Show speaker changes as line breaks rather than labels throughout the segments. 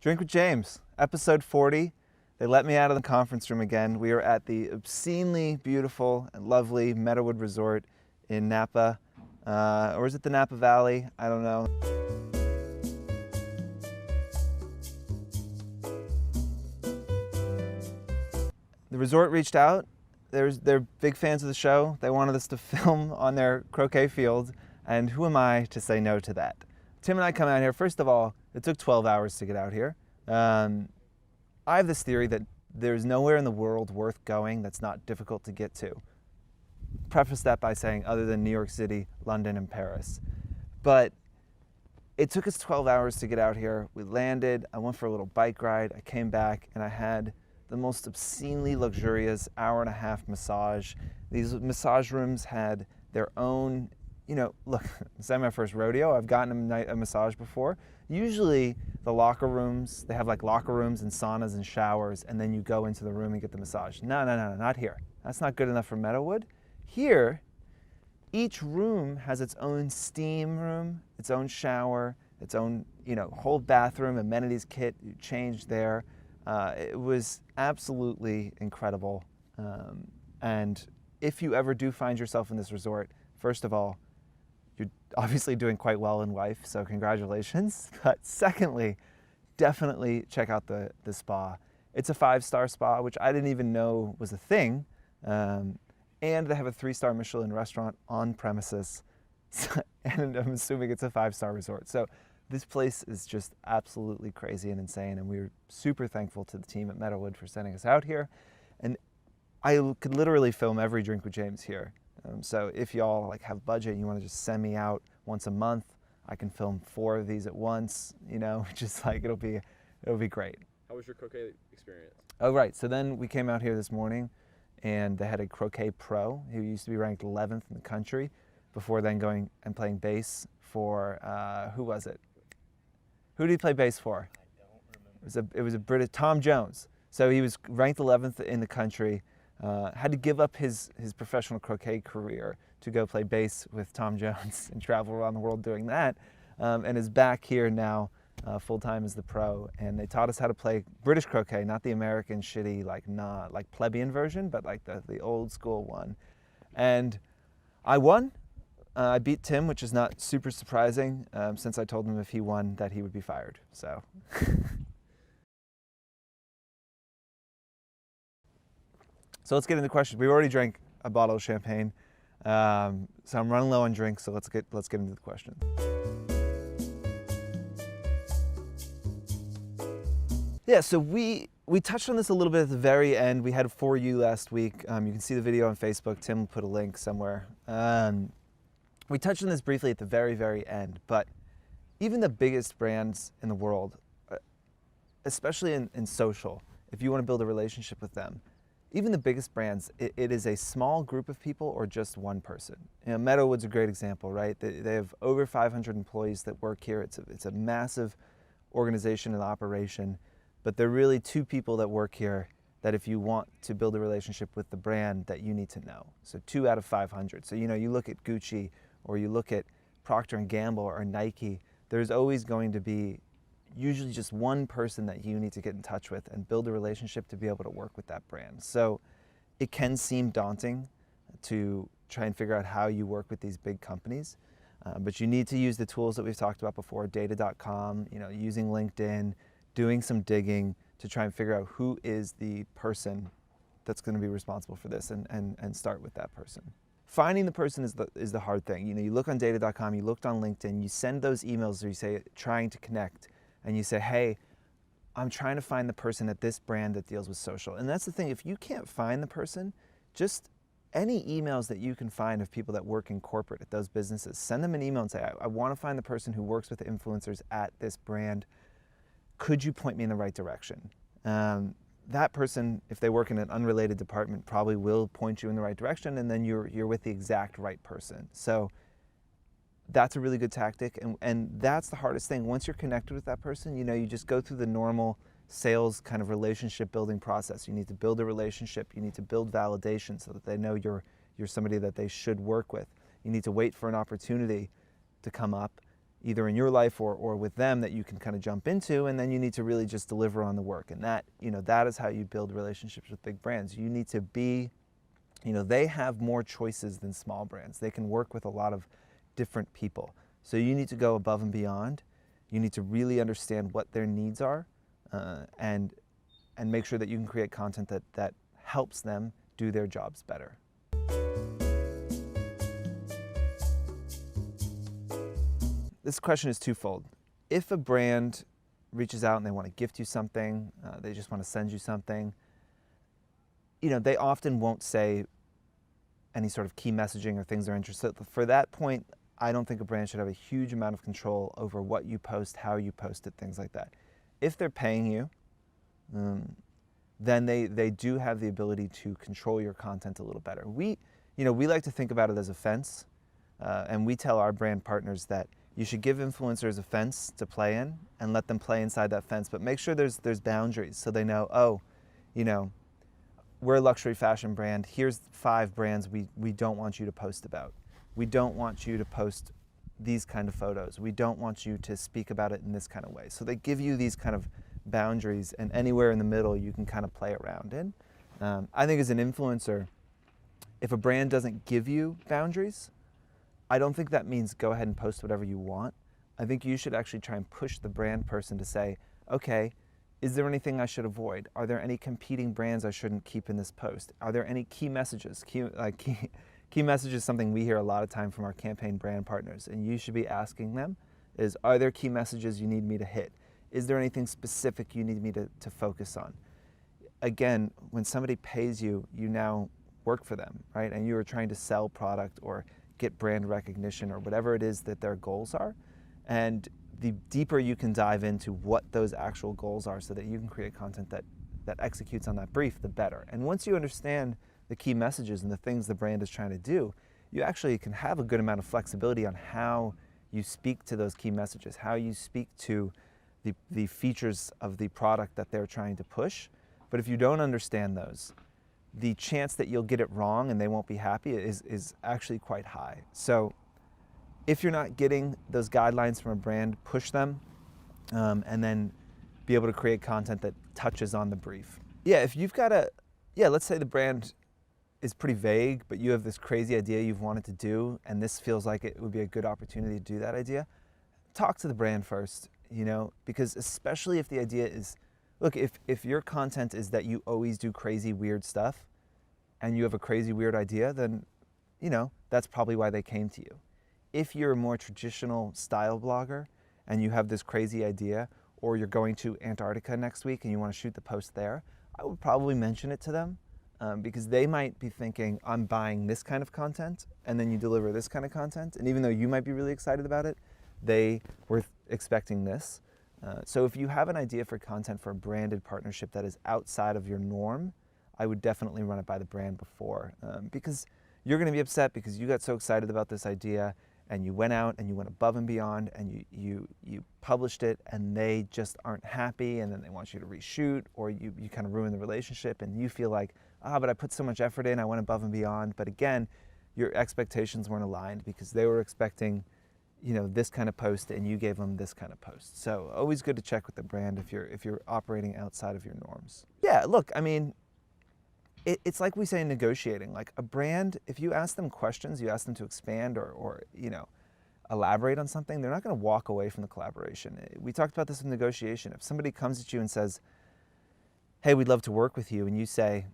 Drink with James, episode 40. They let me out of the conference room again. We are at the obscenely beautiful and lovely Meadowood Resort in Napa. Or is it the Napa Valley? I don't know. The resort reached out. They're big fans of the show. They wanted us to film on their croquet field, and who am I to say no to that? Tim and I come out here. First of all, it took 12 hours to get out here. I have this theory that there's nowhere in the world worth going that's not difficult to get to. Preface that by saying other than New York City, London, and Paris. But it took us 12 hours to get out here. We landed, I went for a little bike ride, I came back, and I had the most obscenely luxurious hour-and-a-half massage. These massage rooms had their own, look, this is my first rodeo. I've gotten a massage before. Usually the locker rooms, they have like locker rooms and saunas and showers, and then you go into the room and get the massage. No, not here. That's not good enough for Meadowood. Here, each room has its own steam room, its own shower, its own, whole bathroom, amenities kit, you change there. It was absolutely incredible. And if you ever do find yourself in this resort, first of all, you're obviously doing quite well in life, so congratulations. But secondly, definitely check out the spa. It's a 5-star spa, which I didn't even know was a thing. And they have a 3-star Michelin restaurant on premises. And I'm assuming it's a 5-star resort. So this place is just absolutely crazy and insane. And we're super thankful to the team at Meadowood for sending us out here. And I could literally film every Drink with James here. So if y'all have budget and you want to just send me out once a month, I can film 4 of these at once, just it'll be great.
How was your croquet experience?
Oh, right. So then we came out here this morning and they had a croquet pro who used to be ranked 11th in the country before then going and playing bass for, who was it? Who did he play bass for?
I don't remember.
It was a British, Tom Jones. So he was ranked 11th in the country. Had to give up his professional croquet career to go play bass with Tom Jones and travel around the world doing that, and is back here now full-time as the pro. And they taught us how to play British croquet, not the American shitty, plebeian version, but the old school one. And I won. I beat Tim, which is not super surprising, since I told him if he won that he would be fired. So. So let's get into questions. We already drank a bottle of champagne, so I'm running low on drinks. So let's get into the questions. Yeah, so we touched on this a little bit at the very end. We had For You last week. You can see the video on Facebook. Tim put a link somewhere. We touched on this briefly at the very, very end, but even the biggest brands in the world, especially in social, if you want to build a relationship with them, even the biggest brands, it is a small group of people or just one person. Meadowood's a great example, right? They have over 500 employees that work here. It's a massive organization and operation, but there are really 2 people that work here that if you want to build a relationship with the brand that you need to know. So 2 out of 500. So you look at Gucci or you look at Procter & Gamble or Nike, there's always going to be usually just one person that you need to get in touch with and build a relationship to be able to work with that brand. So it can seem daunting to try and figure out how you work with these big companies, but you need to use the tools that we've talked about before, data.com, using LinkedIn, doing some digging to try and figure out who is the person that's going to be responsible for this and start with that person. Finding the person is the hard thing. You look on data.com, you looked on LinkedIn, you send those emails where you say, trying to connect, and you say, hey, I'm trying to find the person at this brand that deals with social. And that's the thing, if you can't find the person, just any emails that you can find of people that work in corporate at those businesses, send them an email and say, I want to find the person who works with influencers at this brand. Could you point me in the right direction? That person, if they work in an unrelated department, probably will point you in the right direction, and then you're with the exact right person. So that's a really good tactic, and that's the hardest thing. Once you're connected with that person, you just go through the normal sales kind of relationship building process. You need to build a relationship. You need to build validation so that they know you're somebody that they should work with. You need to wait for an opportunity to come up. either in your life or with them that you can kind of jump into, and then you need to really just deliver on the work. And that, that is how you build relationships with big brands. You need to be, they have more choices than small brands. They can work with a lot of different people. So you need to go above and beyond. You need to really understand what their needs are, and make sure that you can create content that helps them do their jobs better. This question is twofold. If a brand reaches out and they want to gift you something, they just want to send you something, they often won't say any sort of key messaging or things they're interested in. For that point, I don't think a brand should have a huge amount of control over what you post, how you post it, things like that. If they're paying you, then they do have the ability to control your content a little better. We like to think about it as a fence, and we tell our brand partners that you should give influencers a fence to play in and let them play inside that fence, but make sure there's boundaries so they know, we're a luxury fashion brand. Here's 5 brands we don't want you to post about. We don't want you to post these kind of photos. We don't want you to speak about it in this kind of way. So they give you these kind of boundaries, and anywhere in the middle you can kind of play around in. I think as an influencer, if a brand doesn't give you boundaries, I don't think that means go ahead and post whatever you want. I think you should actually try and push the brand person to say, okay, is there anything I should avoid? Are there any competing brands I shouldn't keep in this post? Are there any key messages? Key message is something we hear a lot of time from our campaign brand partners, and you should be asking them is, are there key messages you need me to hit? Is there anything specific you need me to focus on? Again, when somebody pays you, you now work for them, right? And you are trying to sell product or get brand recognition or whatever it is that their goals are. And the deeper you can dive into what those actual goals are so that you can create content that executes on that brief, the better. And once you understand the key messages and the things the brand is trying to do, you actually can have a good amount of flexibility on how you speak to those key messages, how you speak to the features of the product that they're trying to push. But if you don't understand those, the chance that you'll get it wrong and they won't be happy is actually quite high. So if you're not getting those guidelines from a brand, push them, and then be able to create content that touches on the brief. Yeah, if you've got let's say the brand is pretty vague, but you have this crazy idea you've wanted to do, and this feels like it would be a good opportunity to do that idea. Talk to the brand first, because especially if the idea is, look, if your content is that you always do crazy, weird stuff, and you have a crazy, weird idea, then, that's probably why they came to you. If you're a more traditional style blogger and you have this crazy idea, or you're going to Antarctica next week and you want to shoot the post there, I would probably mention it to them, because they might be thinking, I'm buying this kind of content, and then you deliver this kind of content. And even though you might be really excited about it, they were expecting this. So if you have an idea for content for a branded partnership that is outside of your norm, I would definitely run it by the brand before, because you're going to be upset because you got so excited about this idea and you went out and you went above and beyond and you published it, and they just aren't happy, and then they want you to reshoot, or you kind of ruin the relationship and you feel like, but I put so much effort in, I went above and beyond. But again, your expectations weren't aligned because they were expecting this kind of post and you gave them this kind of post. So always good to check with the brand if you're operating outside of your norms. Yeah, look, I mean, it's like we say in negotiating, like a brand, if you ask them questions, you ask them to expand or elaborate on something, they're not going to walk away from the collaboration. We talked about this in negotiation. If somebody comes at you and says, hey, we'd love to work with you, and you say,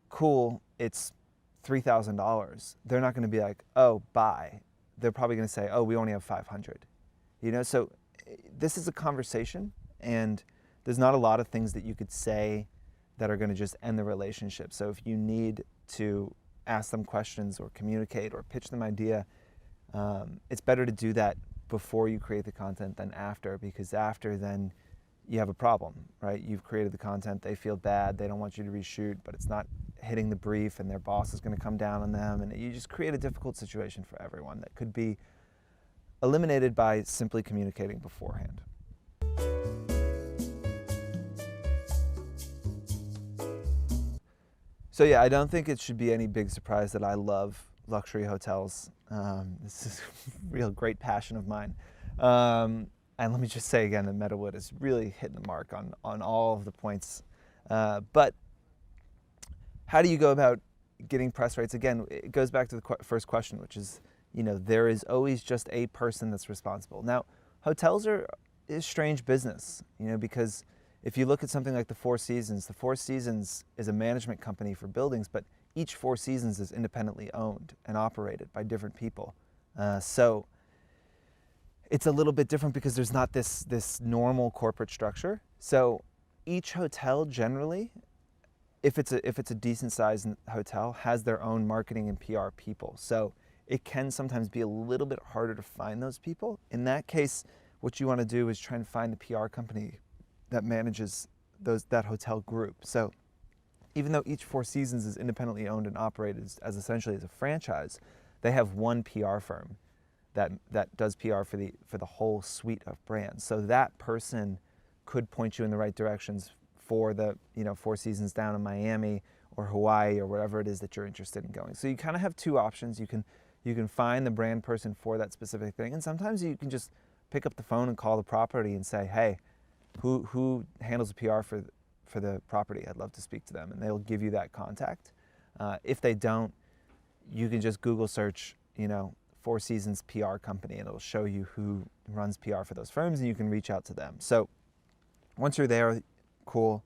cool, it's $3,000, they're not going to be like, oh, bye. They're probably going to say, oh, we only have 500. So this is a conversation, and there's not a lot of things that you could say that are going to just end the relationship. So if you need to ask them questions or communicate or pitch them idea, it's better to do that before you create the content than after, because after, then you have a problem, right? You've created the content, they feel bad, they don't want you to reshoot, but it's not hitting the brief, and their boss is going to come down on them, and you just create a difficult situation for everyone that could be eliminated by simply communicating beforehand. So yeah, I don't think it should be any big surprise that I love luxury hotels. This is a real great passion of mine. And let me just say again that Meadowood is really hitting the mark on all of the points. But how do you go about getting press rates? Again, it goes back to the first question, which is, there is always just a person that's responsible. Now, hotels is a strange business, because if you look at something like the Four Seasons is a management company for buildings, but each Four Seasons is independently owned and operated by different people. So it's a little bit different because there's not this normal corporate structure. So each hotel generally, if it's a decent sized hotel, has their own marketing and PR people. So it can sometimes be a little bit harder to find those people. In that case, what you want to do is try and find the PR company that manages that hotel group. So even though each Four Seasons is independently owned and operated as essentially as a franchise, they have one PR firm that does PR for the whole suite of brands. So that person could point you in the right directions for the Four Seasons down in Miami or Hawaii or wherever it is that you're interested in going. So you kind of have two options. You can find the brand person for that specific thing, and sometimes you can just pick up the phone and call the property and say, hey, who handles the PR for the property? I'd love to speak to them, and they'll give you that contact. If they don't, you can just Google search, Four Seasons PR company, and it'll show you who runs PR for those firms, and you can reach out to them. So once you're there, cool.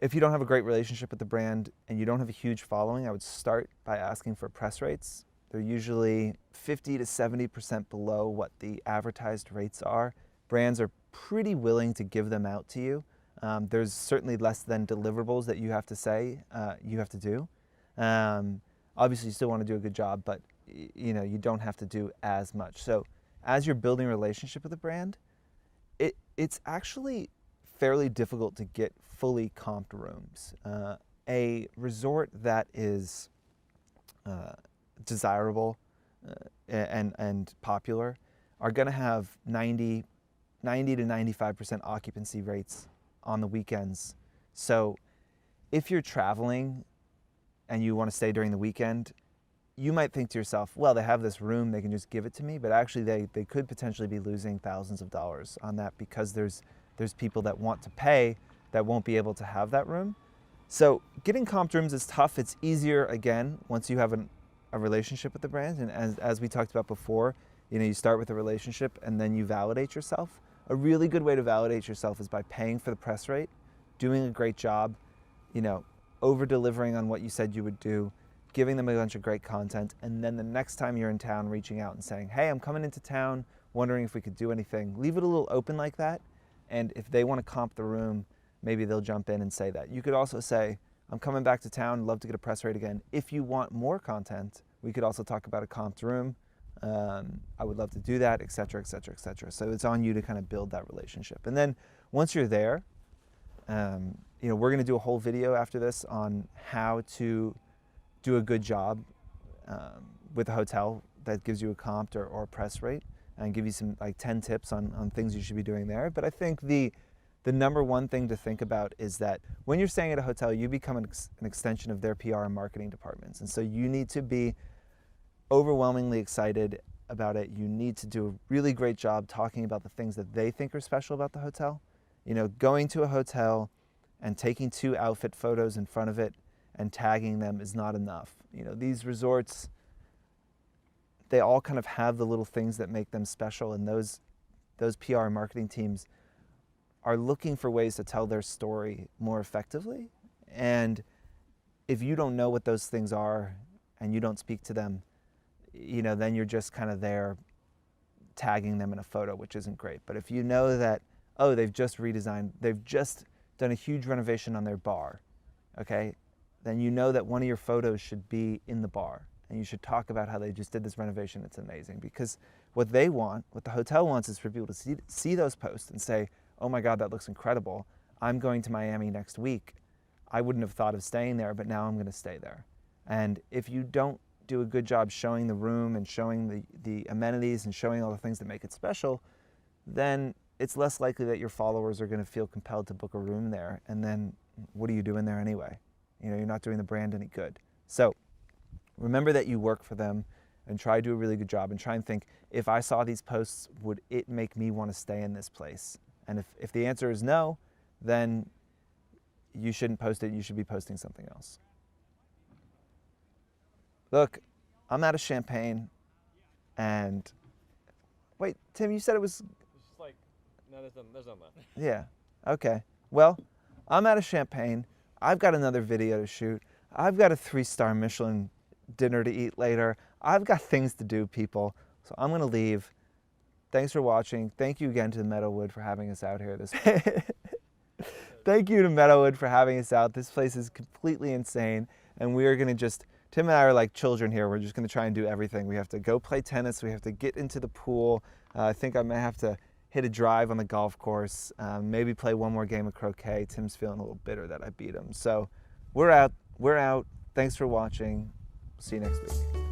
If you don't have a great relationship with the brand and you don't have a huge following, I would start by asking for press rates. They're usually 50 to 70% below what the advertised rates are. Brands are pretty willing to give them out to you. There's certainly less than deliverables that you have to say you have to do. Obviously, you still want to do a good job, but you don't have to do as much. So as you're building a relationship with a brand, it's actually fairly difficult to get fully comped rooms. A resort that is desirable and popular are going to have 90 to 95% occupancy rates on the weekends. So if you're traveling and you want to stay during the weekend, you might think to yourself, well, they have this room, they can just give it to me, but actually they could potentially be losing thousands of dollars on that because there's people that want to pay that won't be able to have that room. So getting comped rooms is tough. It's easier, again, once you have a relationship with the brand. And as we talked about before, you start with a relationship and then you validate yourself. A really good way to validate yourself is by paying for the press rate, doing a great job, over-delivering on what you said you would do, giving them a bunch of great content, and then the next time you're in town, reaching out and saying, hey, I'm coming into town, wondering if we could do anything. Leave it a little open like that, and if they want to comp the room, maybe they'll jump in and say that. You could also say, I'm coming back to town, love to get a press rate again. If you want more content, we could also talk about a comped room. I would love to do that, et cetera, et cetera, et cetera. So it's on you to kind of build that relationship. And then once you're there, we're going to do a whole video after this on how to do a good job with a hotel that gives you a comped or a press rate, and give you some 10 tips on things you should be doing there. But I think the number one thing to think about is that when you're staying at a hotel, you become an extension of their PR and marketing departments. And so you need to be overwhelmingly excited about it. You need to do a really great job talking about the things that they think are special about the hotel. Going to a hotel and taking 2 outfit photos in front of it and tagging them is not enough. These resorts, they all kind of have the little things that make them special, and those PR and marketing teams are looking for ways to tell their story more effectively. And if you don't know what those things are and you don't speak to them, then you're just kind of there tagging them in a photo, which isn't great. But if you know that, they've just redesigned, they've just done a huge renovation on their bar, okay, then you know that one of your photos should be in the bar, and you should talk about how they just did this renovation. It's amazing. Because what the hotel wants is for people to see those posts and say, oh my God, that looks incredible. I'm going to Miami next week. I wouldn't have thought of staying there, but now I'm going to stay there. And if you don't do a good job showing the room and showing the amenities and showing all the things that make it special, then it's less likely that your followers are going to feel compelled to book a room there. And then what are you doing there anyway? You're not doing the brand any good. So Remember that you work for them and try to do a really good job and try and think, if I saw these posts, would it make me want to stay in this place? And if the answer is no, then you shouldn't post it. You should be posting something else. Look, I'm out of champagne, and wait, Tim, you said it was...
It's just like, no, there's none left.
Yeah, okay. Well, I'm out of champagne. I've got another video to shoot. I've got a 3-star Michelin dinner to eat later. I've got things to do, people. So I'm gonna leave. Thanks for watching. Thank you again to Meadowwood for having us out here. Thank you to Meadowwood for having us out. This place is completely insane, and we are gonna just, Tim and I are like children here. We're just gonna try and do everything. We have to go play tennis. We have to get into the pool. I think I may have to hit a drive on the golf course. Maybe play one more game of croquet. Tim's feeling a little bitter that I beat him. So we're out. We're out. Thanks for watching. See you next week.